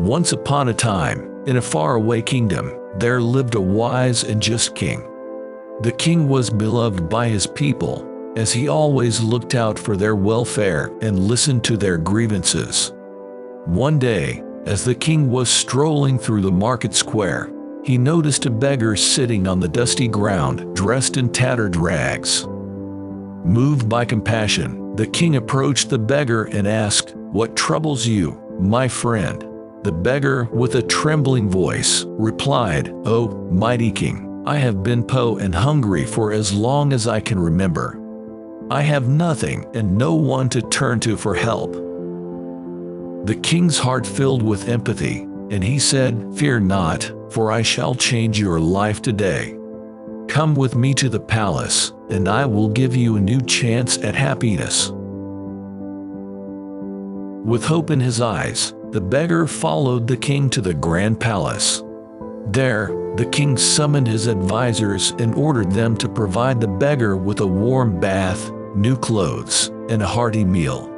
Once upon a time, in a faraway kingdom, there lived a wise and just king. The king was beloved by his people, as he always looked out for their welfare and listened to their grievances. One day, as the king was strolling through the market square, he noticed a beggar sitting on the dusty ground, dressed in tattered rags. Moved by compassion, the king approached the beggar and asked, "What troubles you, my friend?" The beggar, with a trembling voice, replied, "Oh, mighty king, I have been poor and hungry for as long as I can remember. I have nothing and no one to turn to for help." The king's heart filled with empathy, and he said, "Fear not, for I shall change your life today. Come with me to the palace, and I will give you a new chance at happiness." With hope in his eyes, the beggar followed the king to the grand palace. There, the king summoned his advisors and ordered them to provide the beggar with a warm bath, new clothes, and a hearty meal.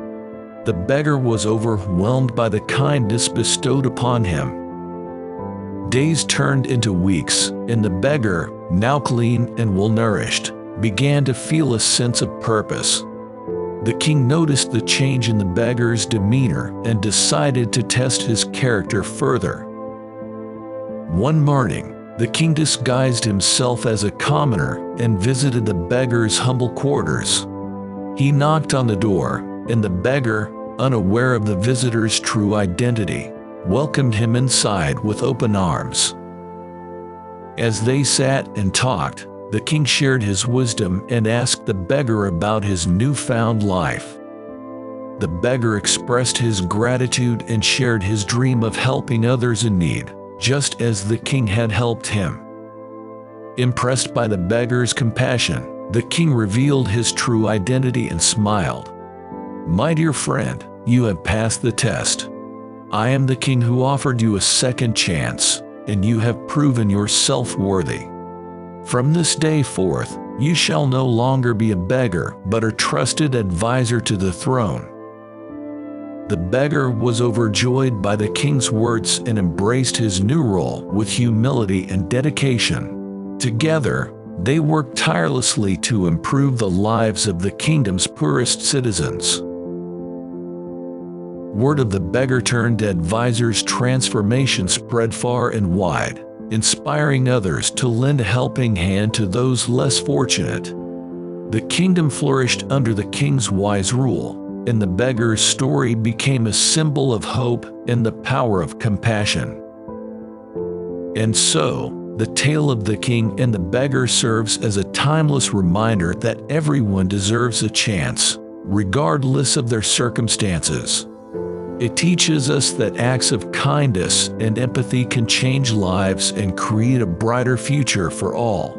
The beggar was overwhelmed by the kindness bestowed upon him. Days turned into weeks, and the beggar, now clean and well-nourished, began to feel a sense of purpose. The king noticed the change in the beggar's demeanor and decided to test his character further. One morning, the king disguised himself as a commoner and visited the beggar's humble quarters. He knocked on the door, and the beggar, unaware of the visitor's true identity, welcomed him inside with open arms. As they sat and talked, the king shared his wisdom and asked the beggar about his newfound life. The beggar expressed his gratitude and shared his dream of helping others in need, just as the king had helped him. Impressed by the beggar's compassion, the king revealed his true identity and smiled. "My dear friend, you have passed the test. I am the king who offered you a second chance, and you have proven yourself worthy. From this day forth, you shall no longer be a beggar, but a trusted advisor to the throne." The beggar was overjoyed by the king's words and embraced his new role with humility and dedication. Together, they worked tirelessly to improve the lives of the kingdom's poorest citizens. Word of the beggar-turned-advisor's transformation spread far and wide, inspiring others to lend a helping hand to those less fortunate. The kingdom flourished under the king's wise rule, and the beggar's story became a symbol of hope and the power of compassion. And so, the tale of the king and the beggar serves as a timeless reminder that everyone deserves a chance, regardless of their circumstances. It teaches us that acts of kindness and empathy can change lives and create a brighter future for all.